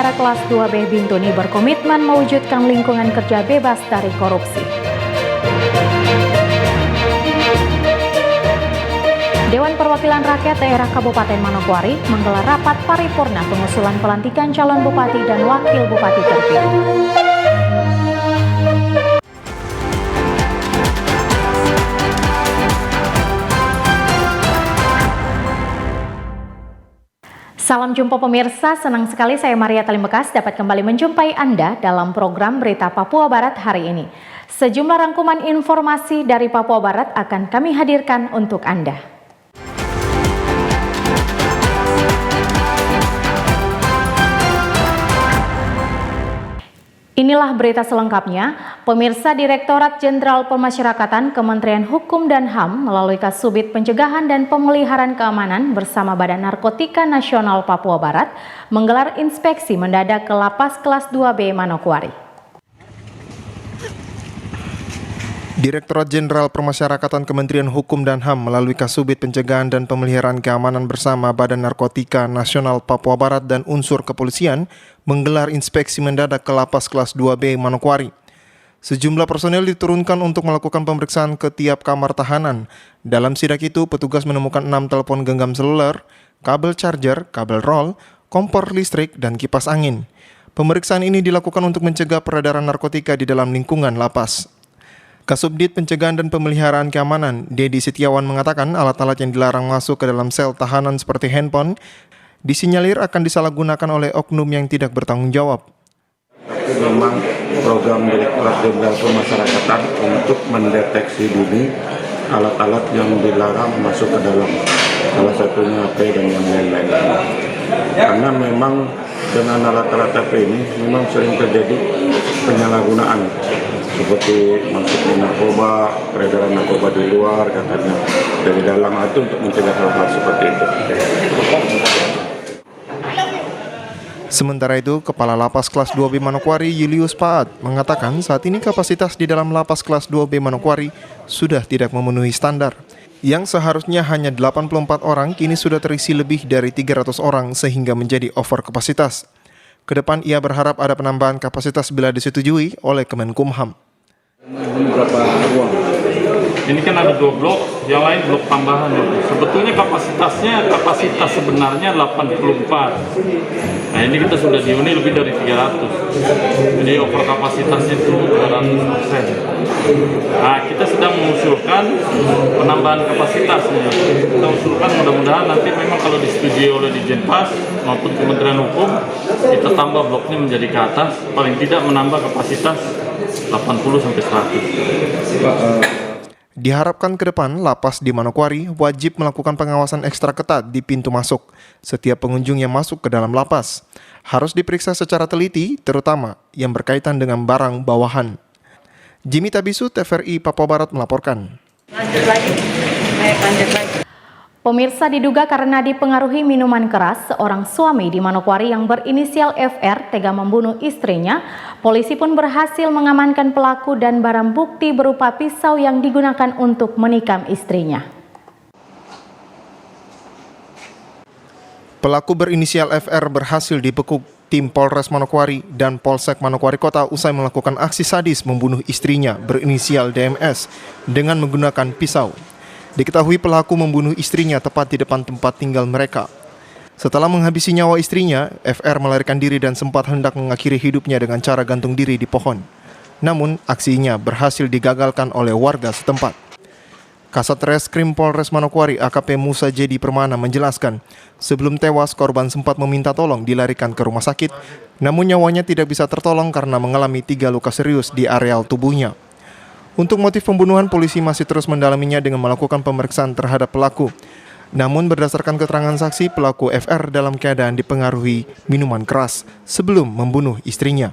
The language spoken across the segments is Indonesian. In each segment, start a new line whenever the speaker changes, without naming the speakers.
Negara kelas 2B Bintuni berkomitmen mewujudkan lingkungan kerja bebas dari korupsi. Dewan Perwakilan Rakyat Daerah Kabupaten Manokwari menggelar rapat paripurna pengusulan pelantikan calon bupati dan wakil bupati terpilih. Salam jumpa pemirsa, senang sekali saya Maria Talimbekas dapat kembali menjumpai Anda dalam program Berita Papua Barat hari ini. Sejumlah rangkuman informasi dari Papua Barat akan kami hadirkan untuk Anda. Inilah berita selengkapnya. Pemirsa, Direktorat Jenderal Pemasyarakatan Kementerian Hukum dan HAM melalui Kasubit Pencegahan dan Pemeliharaan Keamanan bersama Badan Narkotika Nasional Papua Barat menggelar inspeksi mendadak ke Lapas Kelas 2B Manokwari.
Direktorat Jenderal Pemasyarakatan Kementerian Hukum dan HAM melalui Kasubit Pencegahan dan Pemeliharaan Keamanan bersama Badan Narkotika Nasional Papua Barat dan unsur kepolisian menggelar inspeksi mendadak ke Lapas Kelas 2B Manokwari. Sejumlah personel diturunkan untuk melakukan pemeriksaan ke tiap kamar tahanan. Dalam sidak itu, petugas menemukan 6 telepon genggam seluler, kabel charger, kabel roll, kompor listrik, dan kipas angin. Pemeriksaan ini dilakukan untuk mencegah peredaran narkotika di dalam lingkungan lapas. Kasubdit Pencegahan dan Pemeliharaan Keamanan, Dedi Setiawan mengatakan alat-alat yang dilarang masuk ke dalam sel tahanan seperti handphone disinyalir akan disalahgunakan oleh oknum yang tidak bertanggung jawab.
Tapi memang program Direktorat Jenderal Pemasyarakatan untuk mendeteksi dini alat-alat yang dilarang masuk ke dalam, salah satunya HP dan yang lain-lain. Karena memang dengan alat-alat HP ini memang sering terjadi penyalahgunaan, seperti masuknya narkoba, peredaran narkoba di luar, katanya dari dalam itu untuk mencegah hal-hal seperti itu.
Sementara itu, Kepala Lapas Kelas 2B Manokwari Julius Paat mengatakan saat ini kapasitas di dalam Lapas Kelas 2B Manokwari sudah tidak memenuhi standar. Yang seharusnya hanya 84 orang kini sudah terisi lebih dari 300 orang sehingga menjadi over kapasitas. Kedepan ia berharap ada penambahan kapasitas bila disetujui oleh Kemenkumham.
Berapa ruang? Ini kan ada 2 blok, yang lain blok tambahan. Sebetulnya kapasitas sebenarnya 84. Nah ini kita sudah dihuni lebih dari 300. Jadi over kapasitasnya itu 200%. Nah kita sedang mengusulkan penambahan kapasitasnya. Kita usulkan mudah-mudahan nanti memang kalau disetujui oleh Dijenpas maupun Kementerian Hukum, kita tambah bloknya menjadi ke atas, paling tidak menambah kapasitas 80-100.
Diharapkan ke depan, lapas di Manokwari wajib melakukan pengawasan ekstra ketat di pintu masuk. Setiap pengunjung yang masuk ke dalam lapas harus diperiksa secara teliti, terutama yang berkaitan dengan barang bawahan. Jimmy Tabisu, TVRI Papua Barat melaporkan.
Lanjut lagi. Pemirsa, diduga karena dipengaruhi minuman keras, seorang suami di Manokwari yang berinisial FR tega membunuh istrinya. Polisi pun berhasil mengamankan pelaku dan barang bukti berupa pisau yang digunakan untuk menikam istrinya.
Pelaku berinisial FR berhasil dibekuk tim Polres Manokwari dan Polsek Manokwari Kota usai melakukan aksi sadis membunuh istrinya berinisial DMS dengan menggunakan pisau. Diketahui pelaku membunuh istrinya tepat di depan tempat tinggal mereka. Setelah menghabisi nyawa istrinya, FR melarikan diri dan sempat hendak mengakhiri hidupnya dengan cara gantung diri di pohon. Namun, aksinya berhasil digagalkan oleh warga setempat. Kasat Reskrim Polres Manokwari AKP Musa Jedi Permana menjelaskan, sebelum tewas korban sempat meminta tolong dilarikan ke rumah sakit, namun nyawanya tidak bisa tertolong karena mengalami 3 luka serius di areal tubuhnya. Untuk motif pembunuhan, polisi masih terus mendalaminya dengan melakukan pemeriksaan terhadap pelaku. Namun berdasarkan keterangan saksi, pelaku FR dalam keadaan dipengaruhi minuman keras sebelum membunuh istrinya.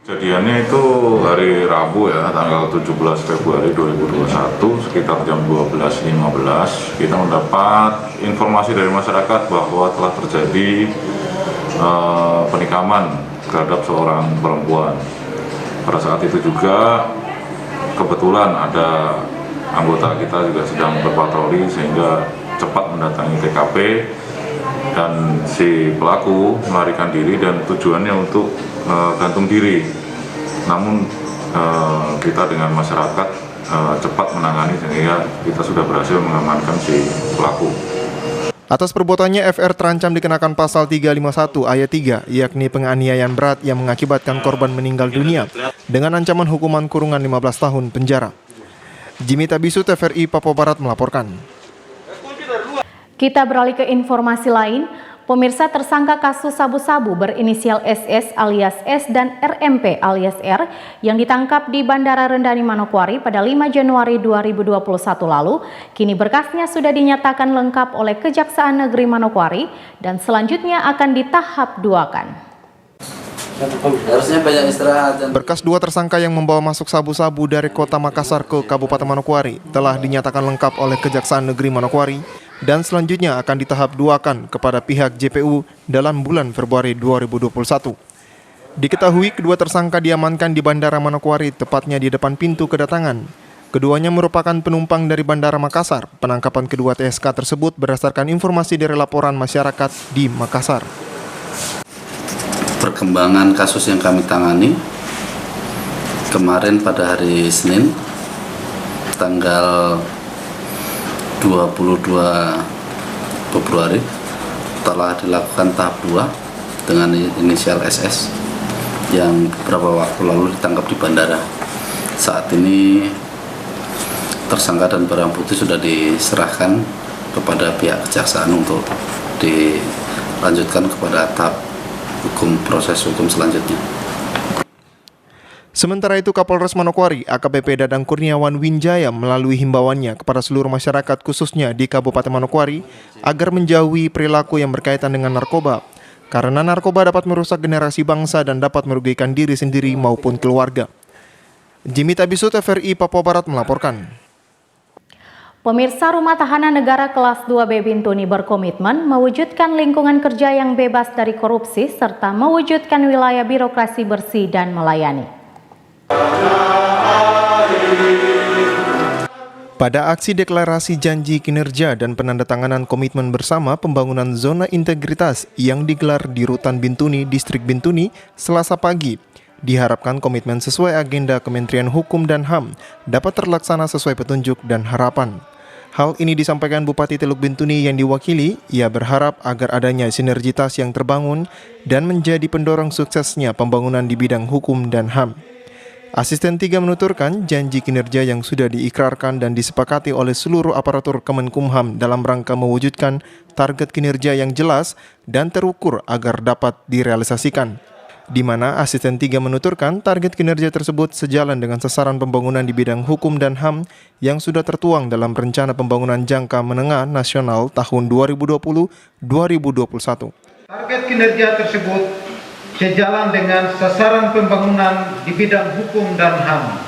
Kejadiannya itu hari Rabu ya, tanggal 17 Februari 2021, sekitar jam 12.15. Kita mendapat informasi dari masyarakat bahwa telah terjadi penikaman terhadap seorang perempuan. Pada saat itu juga kebetulan ada anggota kita juga sedang berpatroli sehingga cepat mendatangi TKP dan si pelaku melarikan diri dan tujuannya untuk gantung diri. Namun kita dengan masyarakat cepat menangani sehingga kita sudah berhasil mengamankan si pelaku.
Atas perbuatannya, FR terancam dikenakan pasal 351 ayat 3, yakni penganiayaan berat yang mengakibatkan korban meninggal dunia, dengan ancaman hukuman kurungan 15 tahun penjara. Jimmy Tabisu, TVRI Papua Barat melaporkan.
Kita beralih ke informasi lain. Pemirsa, tersangka kasus sabu-sabu berinisial SS alias S dan RMP alias R yang ditangkap di Bandara Rendani Manokwari pada 5 Januari 2021 lalu, kini berkasnya sudah dinyatakan lengkap oleh Kejaksaan Negeri Manokwari dan selanjutnya akan ditahap duakan.
Harusnya banyak istirahat.
Berkas dua tersangka yang membawa masuk sabu-sabu dari kota Makassar ke Kabupaten Manokwari telah dinyatakan lengkap oleh Kejaksaan Negeri Manokwari dan selanjutnya akan ditahap duakan kepada pihak JPU dalam bulan Februari 2021. Diketahui kedua tersangka diamankan di Bandara Manokwari, tepatnya di depan pintu kedatangan. Keduanya merupakan penumpang dari Bandara Makassar. Penangkapan kedua TSK tersebut berdasarkan informasi dari laporan masyarakat di Makassar.
Perkembangan kasus yang kami tangani kemarin pada hari Senin tanggal 22 Februari telah dilakukan tahap 2 dengan inisial SS yang beberapa waktu lalu ditangkap di bandara. Saat ini tersangka dan barang bukti sudah diserahkan kepada pihak kejaksaan untuk dilanjutkan kepada tahap proses hukum selanjutnya.
Sementara itu, Kapolres Manokwari AKBP Dadang Kurniawan Winjaya melalui himbauannya kepada seluruh masyarakat khususnya di Kabupaten Manokwari agar menjauhi perilaku yang berkaitan dengan narkoba, karena narkoba dapat merusak generasi bangsa dan dapat merugikan diri sendiri maupun keluarga. Jimmy Tabisu, TVRI Papua Barat melaporkan.
Pemirsa, Rumah Tahanan Negara Kelas 2B Bintuni berkomitmen mewujudkan lingkungan kerja yang bebas dari korupsi serta mewujudkan wilayah birokrasi bersih dan melayani.
Pada aksi deklarasi janji kinerja dan penandatanganan komitmen bersama pembangunan zona integritas yang digelar di Rutan Bintuni, Distrik Bintuni, Selasa pagi, diharapkan komitmen sesuai agenda Kementerian Hukum dan HAM dapat terlaksana sesuai petunjuk dan harapan. Hal ini disampaikan Bupati Teluk Bintuni yang diwakili. Ia berharap agar adanya sinergitas yang terbangun dan menjadi pendorong suksesnya pembangunan di bidang hukum dan HAM. Asisten 3 menuturkan janji kinerja yang sudah diikrarkan dan disepakati oleh seluruh aparatur Kemenkumham dalam rangka mewujudkan target kinerja yang jelas dan terukur agar dapat direalisasikan. Di mana Asisten 3 menuturkan target kinerja tersebut sejalan dengan sasaran pembangunan di bidang hukum dan HAM yang sudah tertuang dalam Rencana Pembangunan Jangka Menengah Nasional tahun 2020-2021.
Target kinerja tersebut sejalan dengan sasaran pembangunan di bidang hukum dan HAM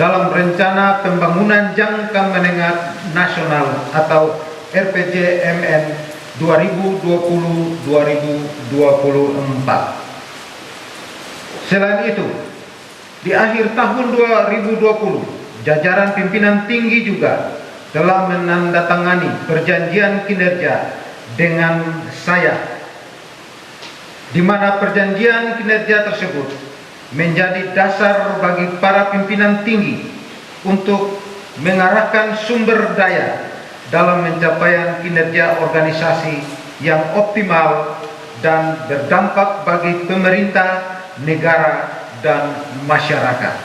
dalam Rencana Pembangunan Jangka Menengah Nasional atau RPJMN 2020-2024. Selain itu, di akhir tahun 2020, jajaran pimpinan tinggi juga telah menandatangani perjanjian kinerja dengan saya, di mana perjanjian kinerja tersebut menjadi dasar bagi para pimpinan tinggi untuk mengarahkan sumber daya dalam pencapaian kinerja organisasi yang optimal dan berdampak bagi pemerintah, negara, dan masyarakat.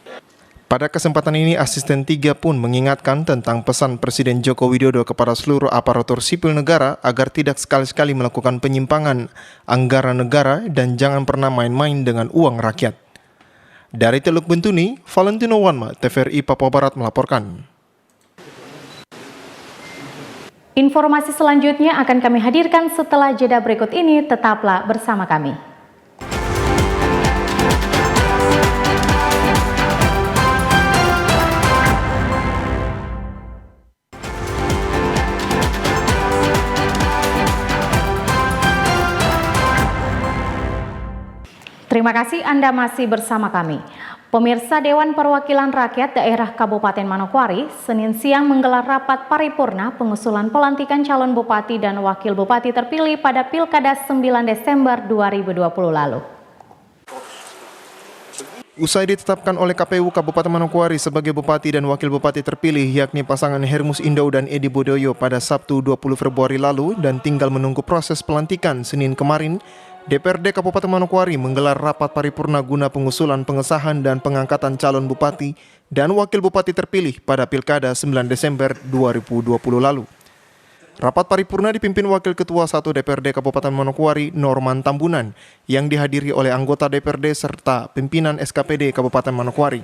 Pada kesempatan ini, Asisten 3 pun mengingatkan tentang pesan Presiden Joko Widodo kepada seluruh aparatur sipil negara agar tidak sekali-sekali melakukan penyimpangan anggaran negara dan jangan pernah main-main dengan uang rakyat. Dari Teluk Bintuni, Valentino Wanma, TVRI Papua Barat melaporkan.
Informasi selanjutnya akan kami hadirkan setelah jeda berikut ini, tetaplah bersama kami. Terima kasih Anda masih bersama kami. Pemirsa Dewan Perwakilan Rakyat Daerah Kabupaten Manokwari Senin siang menggelar rapat paripurna pengusulan pelantikan calon bupati dan wakil bupati terpilih pada Pilkada 9 Desember 2020 lalu.
Usai ditetapkan oleh KPU Kabupaten Manokwari sebagai bupati dan wakil bupati terpilih yakni pasangan Hermus Indo dan Edi Budoyo pada Sabtu 20 Februari lalu dan tinggal menunggu proses pelantikan Senin kemarin, DPRD Kabupaten Manokwari menggelar rapat paripurna guna pengusulan pengesahan dan pengangkatan calon bupati dan wakil bupati terpilih pada Pilkada 9 Desember 2020 lalu. Rapat paripurna dipimpin Wakil Ketua 1 DPRD Kabupaten Manokwari Norman Tambunan yang dihadiri oleh anggota DPRD serta pimpinan SKPD Kabupaten Manokwari.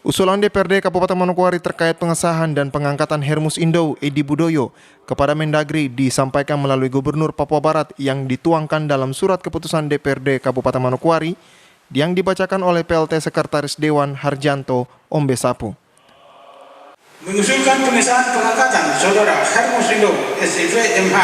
Usulan DPRD Kabupaten Manokwari terkait pengesahan dan pengangkatan Hermus Indo Edi Budoyo kepada Mendagri disampaikan melalui Gubernur Papua Barat yang dituangkan dalam surat keputusan DPRD Kabupaten Manokwari yang dibacakan oleh PLT Sekretaris Dewan Harjanto Ombesapu.
Mengusulkan pengesahan pengangkatan Saudara Hermus Indo SIV MH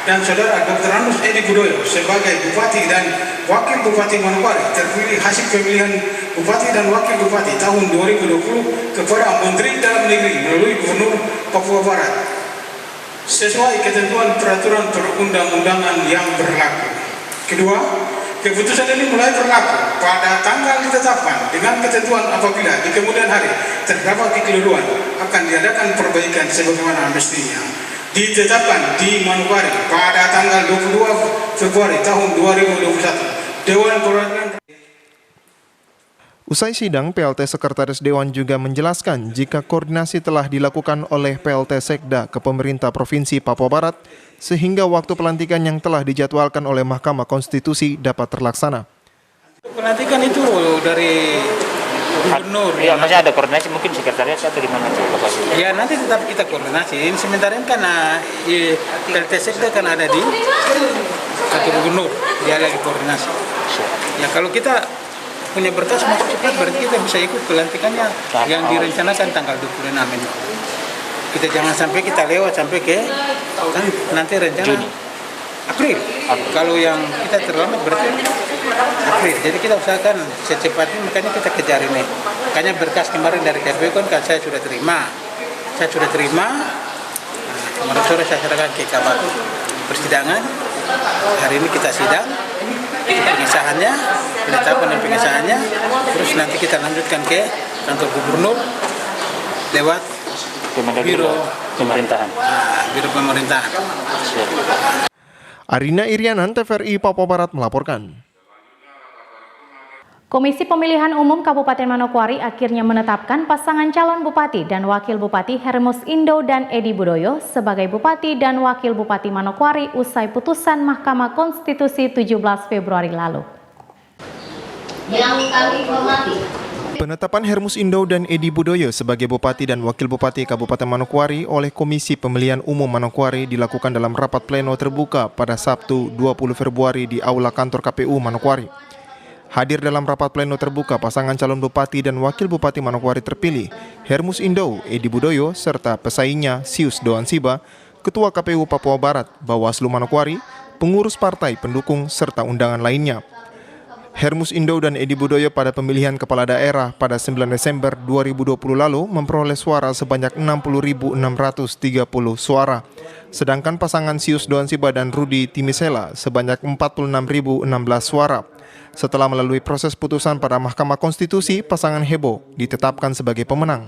dan Saudara Dr. Anus Edi Budoyo sebagai Bupati dan Wakil Bupati Manokwari terpilih hasil pemilihan Bupati dan Wakil Bupati tahun 2020 kepada Menteri Dalam Negeri melalui Gubernur Papua Barat sesuai ketentuan peraturan perundang-undangan yang berlaku. Kedua, keputusan ini mulai berlaku pada tanggal ditetapkan dengan ketentuan apabila di kemudian hari terdapat kekeliruan akan diadakan perbaikan sebagaimana mestinya. Ditetapkan di Manokwari pada tanggal 22 Februari tahun 2021. Dewan Perwakilan.
Usai sidang, PLT Sekretaris Dewan juga menjelaskan jika koordinasi telah dilakukan oleh PLT Sekda ke pemerintah Provinsi Papua Barat sehingga waktu pelantikan yang telah dijadwalkan oleh Mahkamah Konstitusi dapat terlaksana.
Pelantikan itu dari Gubernur.
Ya, masih ada koordinasi mungkin sekretariat atau gimana sih lokasinya?
Ya nanti tetap kita koordinasi. Ini sementara ini kan PLT Sekda kan ada di satu Gubernur, dia lagi koordinasi. Ya kalau kita punya berkas masuk cepat berarti kita bisa ikut pelantikannya yang direncanakan tanggal 26 ini. Kita jangan sampai kita lewat sampai ke kan nanti rencana April. Kalau yang kita terlambat berarti April. Jadi kita usahakan secepatnya, makanya kita kejar ini. Makanya berkas kemarin dari KPU kan saya sudah terima. Kemarin sore saya serahkan ke Kabak persidangan. Hari ini kita sidang. Pengesahannya, penetapan dan pengesahannya, terus nanti kita lanjutkan ke kantor gubernur lewat biro pemerintahan. Biro pemerintahan.
Arina Irianan, TVRI Papua Barat melaporkan.
Komisi Pemilihan Umum Kabupaten Manokwari akhirnya menetapkan pasangan calon bupati dan wakil bupati Hermus Indo dan Edi Budoyo sebagai bupati dan wakil bupati Manokwari usai putusan Mahkamah Konstitusi 17 Februari lalu.
Yang kami hormati,
Penetapan Hermus Indo dan Edi Budoyo sebagai bupati dan wakil bupati Kabupaten Manokwari oleh Komisi Pemilihan Umum Manokwari dilakukan dalam rapat pleno terbuka pada Sabtu 20 Februari di Aula Kantor KPU Manokwari. Hadir dalam rapat pleno terbuka pasangan calon bupati dan wakil bupati Manokwari terpilih, Hermus Indo, Edi Budoyo, serta pesaingnya Sius Doan Siba, Ketua KPU Papua Barat, Bawaslu Manokwari, pengurus partai pendukung, serta undangan lainnya. Hermus Indo dan Edi Budoyo pada pemilihan kepala daerah pada 9 Desember 2020 lalu memperoleh suara sebanyak 60.630 suara. Sedangkan pasangan Sius Doan Siba dan Rudi Timisela sebanyak 46.016 suara. Setelah melalui proses putusan pada Mahkamah Konstitusi, pasangan Hebo ditetapkan sebagai pemenang.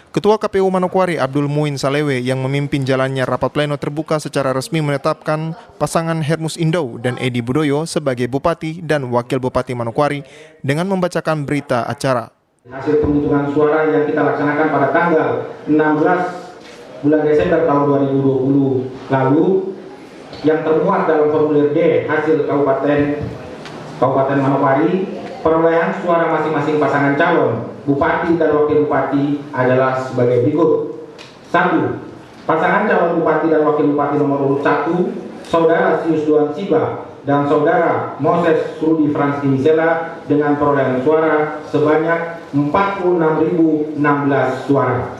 Ketua KPU Manokwari Abdul Muin Salewe yang memimpin jalannya rapat pleno terbuka secara resmi menetapkan pasangan Hermus Indo dan Edi Budoyo sebagai Bupati dan Wakil Bupati Manokwari dengan membacakan berita acara.
Hasil penghitungan suara yang kita laksanakan pada tanggal 16 bulan Desember tahun 2020 lalu yang termuat dalam formulir D hasil Kabupaten Manokwari, perolehan suara masing-masing pasangan calon bupati dan wakil bupati adalah sebagai berikut. 1. Pasangan calon bupati dan wakil bupati nomor urut 1, Saudara Sius Doan Siba dan Saudara Moses Rudi Frans Timisela dengan perolehan suara sebanyak 46.016 suara.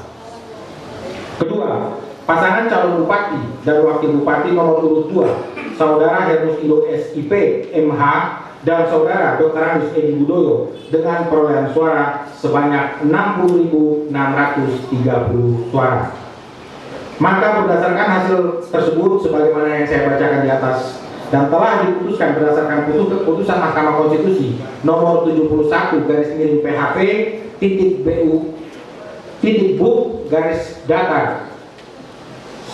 Kedua, pasangan calon bupati dan wakil bupati nomor urut 2, Saudara Hermus Indo SIP MH dan Saudara Dr. Anus Edi Budoyo dengan perolehan suara sebanyak 60.630 suara. Maka berdasarkan hasil tersebut sebagaimana yang saya bacakan di atas dan telah diputuskan berdasarkan keputusan Mahkamah Konstitusi nomor 71/BU/datar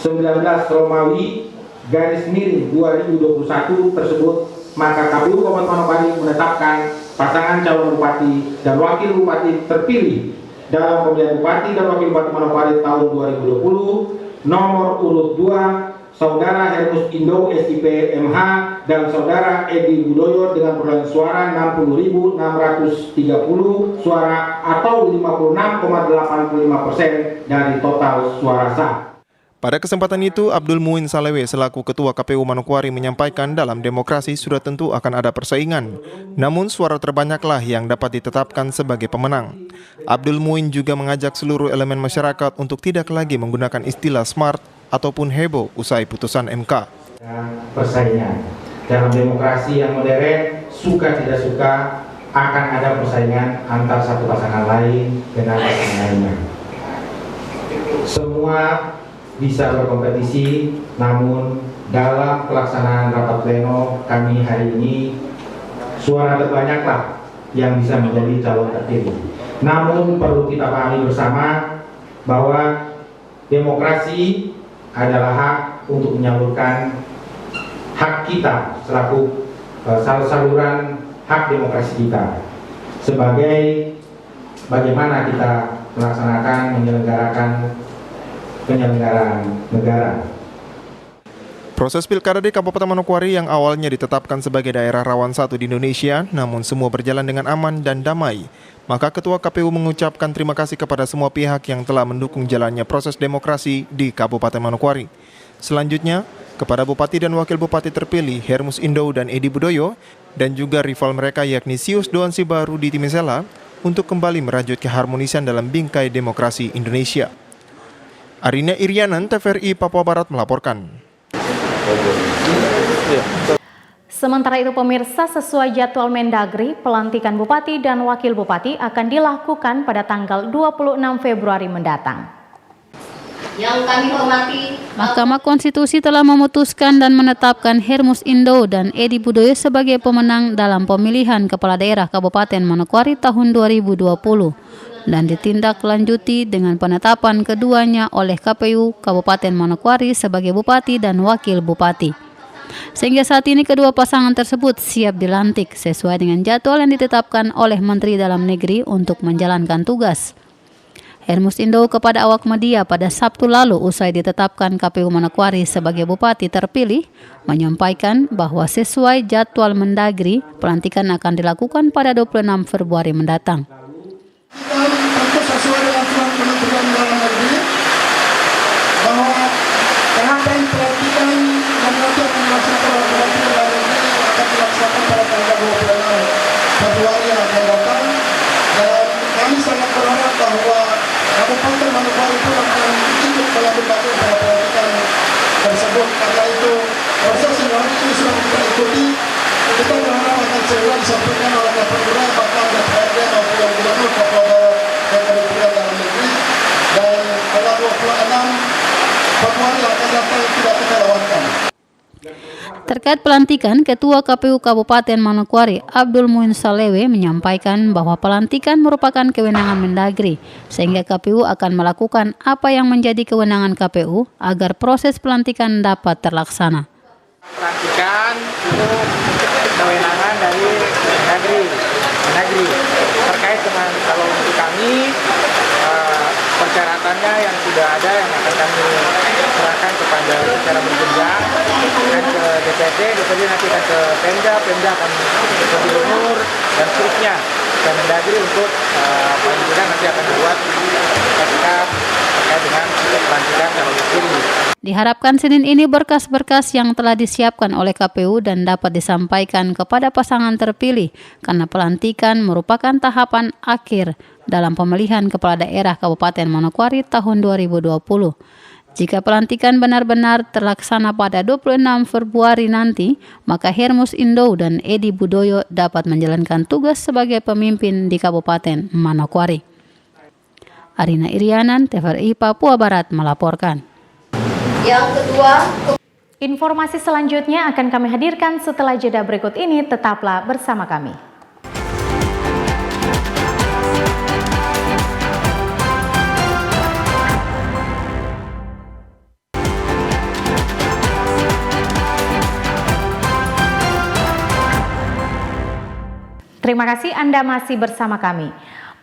19 Romawi /2021 tersebut, maka KPU Kabupaten Manokwari menetapkan pasangan calon bupati dan wakil bupati terpilih dalam pemilihan bupati dan wakil bupati Manokwari tahun 2020 nomor urut 2 Saudara Hermus Indo SIP MH dan Saudara Edi Budoyo dengan perolehan suara 60.630 suara atau 56,85% dari total suara sah.
Pada kesempatan itu, Abdul Muin Salewe selaku Ketua KPU Manokwari menyampaikan dalam demokrasi sudah tentu akan ada persaingan. Namun suara terbanyaklah yang dapat ditetapkan sebagai pemenang. Abdul Muin juga mengajak seluruh elemen masyarakat untuk tidak lagi menggunakan istilah smart ataupun heboh usai putusan MK.
Persaingan. Dalam demokrasi yang modern, suka tidak suka akan ada persaingan antar satu pasangan lain dengan pasangan lainnya. Semua bisa berkompetisi, namun dalam pelaksanaan rapat pleno kami hari ini suara terbanyaklah yang bisa menjadi calon terpilih. Namun perlu kita pahami bersama bahwa demokrasi adalah hak untuk menyalurkan hak kita selaku saluran hak demokrasi kita sebagai bagaimana kita melaksanakan menyelenggarakan penyelenggaraan negara.
Proses pilkada di Kabupaten Manokwari yang awalnya ditetapkan sebagai daerah rawan 1 di Indonesia, namun semua berjalan dengan aman dan damai. Maka Ketua KPU mengucapkan terima kasih kepada semua pihak yang telah mendukung jalannya proses demokrasi di Kabupaten Manokwari. Selanjutnya, kepada Bupati dan Wakil Bupati terpilih Hermus Indo dan Edi Budoyo, dan juga rival mereka yakni Sius Doansi Baru di Timisela, untuk kembali merajut keharmonisan dalam bingkai demokrasi Indonesia. Arina Irianan, TVRI Papua Barat melaporkan.
Sementara itu pemirsa, sesuai jadwal Mendagri, pelantikan Bupati dan Wakil Bupati akan dilakukan pada tanggal 26 Februari mendatang.
Yang kami hormati,
Mahkamah Konstitusi telah memutuskan dan menetapkan Hermus Indo dan Edi Budoyo sebagai pemenang dalam pemilihan Kepala Daerah Kabupaten Manokwari tahun 2020 dan ditindaklanjuti dengan penetapan keduanya oleh KPU Kabupaten Manokwari sebagai Bupati dan Wakil Bupati. Sehingga saat ini kedua pasangan tersebut siap dilantik sesuai dengan jadwal yang ditetapkan oleh Menteri Dalam Negeri untuk menjalankan tugas. Hermus Indo kepada awak media pada Sabtu lalu usai ditetapkan KPU Manokwari sebagai Bupati terpilih menyampaikan bahwa sesuai jadwal Mendagri, pelantikan akan dilakukan pada 26 Februari mendatang.
Tentu sesuai dengan aturan Kementerian Dalam Negeri bahwa rangkaian pelantikan dan nanti akan dilaksanakan oleh Kementerian Dalam Negeri akan dilaksanakan pada tanggal 26 Februari yang akan datang, dan kami sangat berharap bahwa Kabupaten Manokwari pun akan ikut melakukan pada pelantikan tersebut. Karena itu proses yang ini sudah kita ikuti, kita berharap akan segera disampaikan oleh KPU bahkan DPRD maupun Gubernur kepada Kementerian Dalam Negeri, dan pada 26 Februari akan datang tidak kita lewatkan.
Terkait pelantikan, Ketua KPU Kabupaten Manokwari Abdul Muin Salewe menyampaikan bahwa pelantikan merupakan kewenangan Mendagri, sehingga KPU akan melakukan apa yang menjadi kewenangan KPU agar proses pelantikan dapat terlaksana.
Pelantikan itu kewenangan dari Mendagri terkait dengan kalau untuk kami persyaratannya yang sudah ada yang akan kami serahkan kepada secara berjenjang dan ke DPRD nanti akan ke Pemda akan ke Gubernur dan seterusnya, dan Mendagri untuk paling tidak nanti akan membuat sikap terkait dengan pelantikan calon terpilih.
Diharapkan Senin ini berkas-berkas yang telah disiapkan oleh KPU dan dapat disampaikan kepada pasangan terpilih karena pelantikan merupakan tahapan akhir dalam pemilihan Kepala Daerah Kabupaten Manokwari tahun 2020. Jika pelantikan benar-benar terlaksana pada 26 Februari nanti, maka Hermus Indo dan Edi Budoyo dapat menjalankan tugas sebagai pemimpin di Kabupaten Manokwari. Arina Irianan, TVRI Papua Barat melaporkan.
Yang kedua,
informasi selanjutnya akan kami hadirkan setelah jeda berikut ini. Tetaplah bersama kami. Terima kasih Anda masih bersama kami.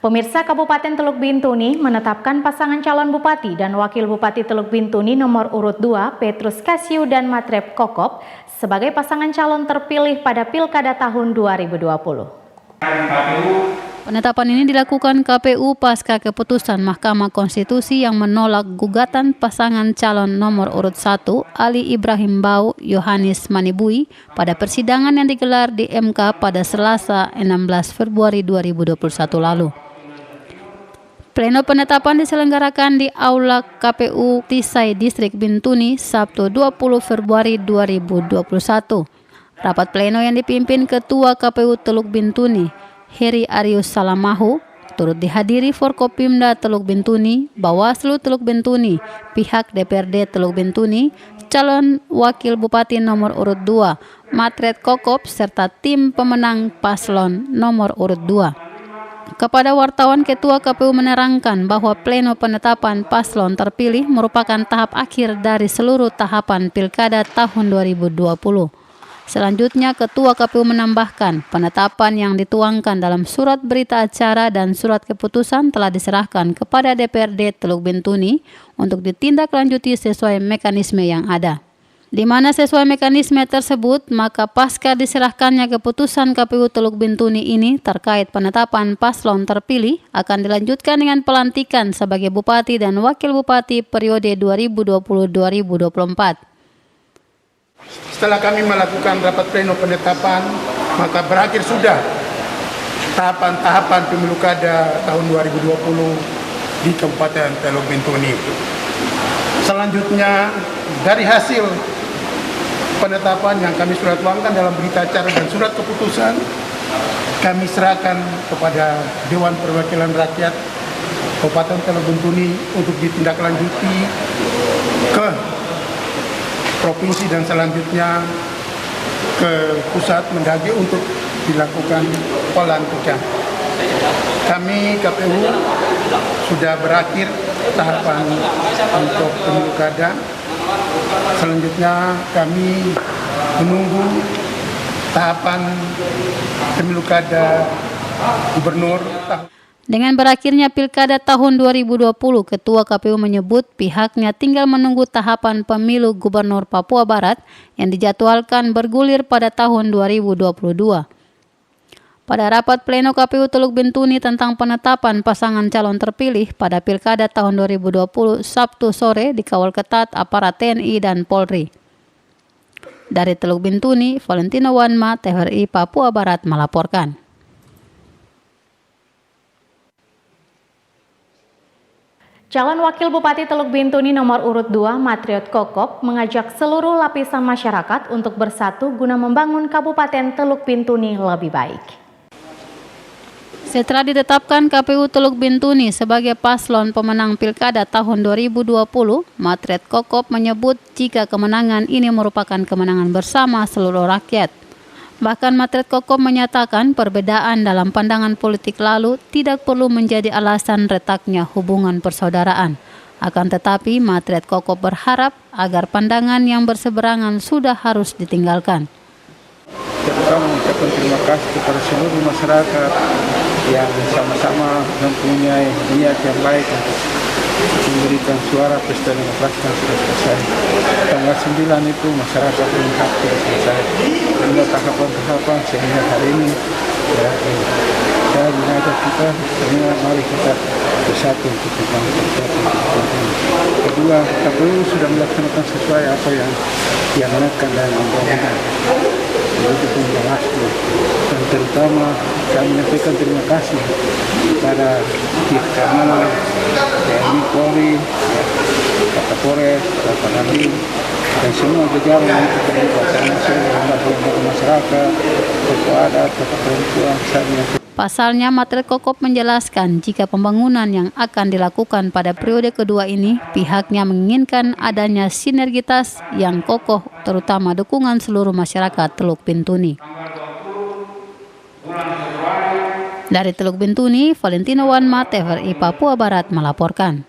Pemirsa, Kabupaten Teluk Bintuni menetapkan pasangan calon bupati dan wakil bupati Teluk Bintuni nomor urut 2 Petrus Kasiu dan Matrep Kokop sebagai pasangan calon terpilih pada Pilkada tahun 2020.
Penetapan ini dilakukan KPU pasca keputusan Mahkamah Konstitusi yang menolak gugatan pasangan calon nomor urut 1 Ali Ibrahim Bau Yohanes Manibui pada persidangan yang digelar di MK pada Selasa 16 Februari 2021 lalu. Pleno penetapan diselenggarakan di Aula KPU Tisai Distrik Bintuni Sabtu 20 Februari 2021. Rapat pleno yang dipimpin Ketua KPU Teluk Bintuni Heri Arius Salamahu turut dihadiri Forkopimda Teluk Bintuni, Bawaslu Teluk Bintuni, pihak DPRD Teluk Bintuni, calon wakil bupati nomor urut 2 Matret Kokop serta tim pemenang paslon nomor urut 2. Kepada wartawan, Ketua KPU menerangkan bahwa pleno penetapan paslon terpilih merupakan tahap akhir dari seluruh tahapan Pilkada tahun 2020. Selanjutnya, Ketua KPU menambahkan penetapan yang dituangkan dalam surat berita acara dan surat keputusan telah diserahkan kepada DPRD Teluk Bintuni untuk ditindaklanjuti sesuai mekanisme yang ada. Di mana sesuai mekanisme tersebut, maka pasca diserahkannya keputusan KPU Teluk Bintuni ini terkait penetapan paslon terpilih akan dilanjutkan dengan pelantikan sebagai Bupati dan Wakil Bupati periode 2020-2024.
Setelah kami melakukan rapat pleno penetapan, maka berakhir sudah tahapan-tahapan pemilu kada tahun 2020 di Kabupaten Teluk Bintuni. Selanjutnya, dari hasil penetapan yang kami sudah tuangkan dalam berita acara dan surat keputusan, kami serahkan kepada Dewan Perwakilan Rakyat Kabupaten Teluk Bintuni untuk ditindaklanjuti ke provinsi dan selanjutnya ke pusat Mendagri untuk dilakukan pelantikan. Kami KPU sudah berakhir tahapan untuk pemilu kada. Selanjutnya kami menunggu tahapan pemilu kada gubernur.
Dengan berakhirnya Pilkada tahun 2020, Ketua KPU menyebut pihaknya tinggal menunggu tahapan pemilu Gubernur Papua Barat yang dijadwalkan bergulir pada tahun 2022. Pada rapat pleno KPU Teluk Bintuni tentang penetapan pasangan calon terpilih pada Pilkada tahun 2020 Sabtu sore dikawal ketat aparat TNI dan Polri. Dari Teluk Bintuni, Valentino Wanma, TVRI Papua Barat melaporkan.
Calon Wakil Bupati Teluk Bintuni nomor urut 2 Matriot Kokop mengajak seluruh lapisan masyarakat untuk bersatu guna membangun Kabupaten Teluk Bintuni lebih baik.
Setelah ditetapkan KPU Teluk Bintuni sebagai paslon pemenang Pilkada tahun 2020, Matriot Kokop menyebut jika kemenangan ini merupakan kemenangan bersama seluruh rakyat. Bahkan Matriot Kokop menyatakan perbedaan dalam pandangan politik lalu tidak perlu menjadi alasan retaknya hubungan persaudaraan. Akan tetapi Matriot Kokop berharap agar pandangan yang berseberangan sudah harus ditinggalkan.
Kita mengucapkan terima kasih kepada seluruh masyarakat yang sama-sama mempunyai niat yang baik untuk memberikan suara pesta demokrasi yang sudah selesai. Tanggal 9 itu masyarakat melihat sudah selesai. Hingga tahapan-tahapan sehingga hari ini saya mengajak kita, mari kita bersatu untuk membangun Kabupaten. Kedua, KPU sudah melaksanakan sesuai apa yang diamanatkan dalam undang-undang. Begitu pun Bawaslu. Dan terutama kami menyampaikan terima kasih kepada pihak keamanan, TNI, Polri, Kapolres, Kapolri, dan semua jajaran yang terlibat, termasuk lembaga masyarakat, tokoh adat, tokoh perempuan, misalnya.
Pasalnya, Matre Kokop menjelaskan jika pembangunan yang akan dilakukan pada periode kedua ini, pihaknya menginginkan adanya sinergitas yang kokoh, terutama dukungan seluruh masyarakat Teluk Bintuni. Dari Teluk Bintuni, Valentino Wanma, TVRI Papua Barat melaporkan.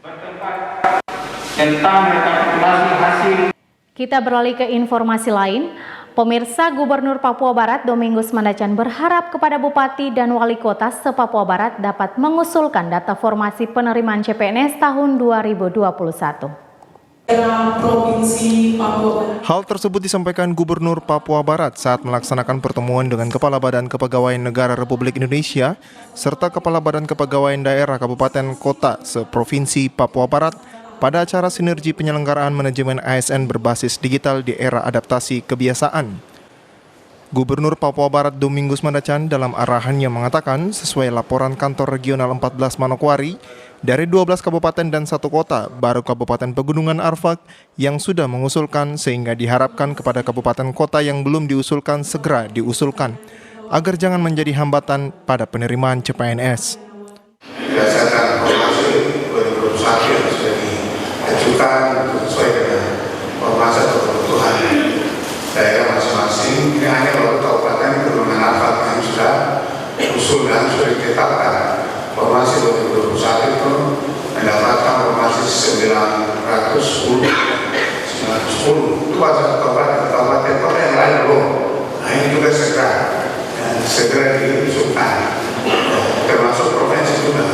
Kita beralih ke informasi lain. Pemirsa, Gubernur Papua Barat Domingus Mandacan berharap kepada Bupati dan Wali Kota se-Papua Barat dapat mengusulkan data formasi penerimaan CPNS tahun 2021.
Hal tersebut disampaikan Gubernur Papua Barat saat melaksanakan pertemuan dengan Kepala Badan Kepegawaian Negara Republik Indonesia serta Kepala Badan Kepegawaian Daerah Kabupaten Kota se-Provinsi Papua Barat pada acara sinergi penyelenggaraan manajemen ASN berbasis digital di era adaptasi kebiasaan. Gubernur Papua Barat Domingus Mandacan dalam arahannya mengatakan sesuai laporan kantor regional 14 Manokwari, dari 12 kabupaten dan 1 kota, baru Kabupaten Pegunungan Arfak yang sudah mengusulkan sehingga diharapkan kepada kabupaten kota yang belum diusulkan segera diusulkan, agar jangan menjadi hambatan pada penerimaan CPNS.
Berdasarkan formasi 2021 yang sudah diajukan sesuai dengan formasi atau kebutuhan daerah masing-masing, ini hanya baru Kabupaten Pegunungan Arfak yang sudah usul dan sudah ditetapkan. Formasi 2021 itu mendapatkan formasi 910 itu pada kabupaten kota yang lain belum. Nah ini juga segera diusulkan, termasuk provinsi juga.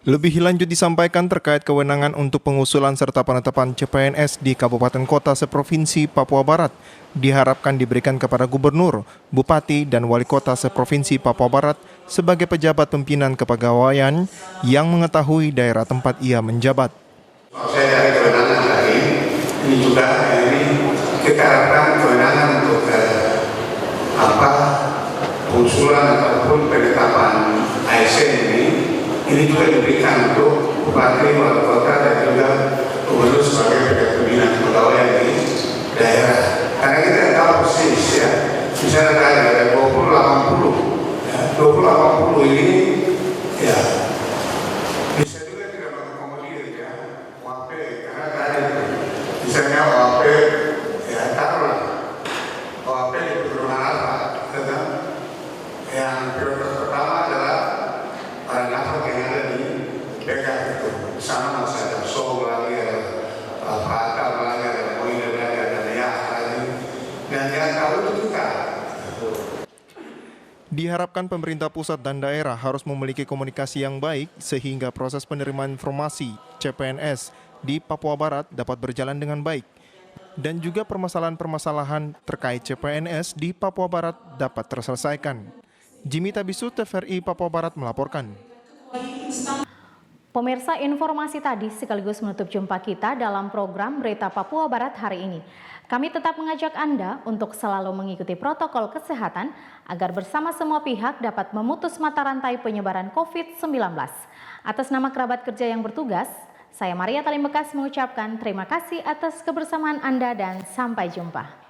Lebih lanjut disampaikan terkait kewenangan untuk pengusulan serta penetapan CPNS di Kabupaten Kota seprovinsi Papua Barat diharapkan diberikan kepada Gubernur, Bupati, dan Wali Kota seprovinsi Papua Barat sebagai pejabat pimpinan kepegawaian yang mengetahui daerah tempat ia menjabat.
Saya dari kewenangan tadi, ini juga kita harapkan kewenangan untuk pengusulan ataupun penetapan ASN ini juga diberikan untuk Bupati, Wali Kota, dan juga Gubernur sebagai pejabat pimpinan kepegawaian di daerah. Karena kita tahu persis ya, misalnya ada 20-80, ya, 20-80 ini ya bisa juga tidak mengakomodir ya OAP, karena tadi misalnya OAP ya taruhlah OAP di Pegunungan Arfak, yang prioritas pertama adalah para nafas yang ada di BK itu. Di sana masih ada Sol lagi, ada Fatal lagi, ada Moiner lagi, ada Neyak lagi, dan yang tahu itu juga.
Diharapkan pemerintah pusat dan daerah harus memiliki komunikasi yang baik sehingga proses penerimaan informasi CPNS di Papua Barat dapat berjalan dengan baik dan juga permasalahan-permasalahan terkait CPNS di Papua Barat dapat terselesaikan. Jimmy Tabisu, TVRI Papua Barat melaporkan.
Pemirsa, informasi tadi sekaligus menutup jumpa kita dalam program Berita Papua Barat hari ini. Kami tetap mengajak Anda untuk selalu mengikuti protokol kesehatan agar bersama semua pihak dapat memutus mata rantai penyebaran COVID-19. Atas nama kerabat kerja yang bertugas, saya Maria Talimbekas mengucapkan terima kasih atas kebersamaan Anda dan sampai jumpa.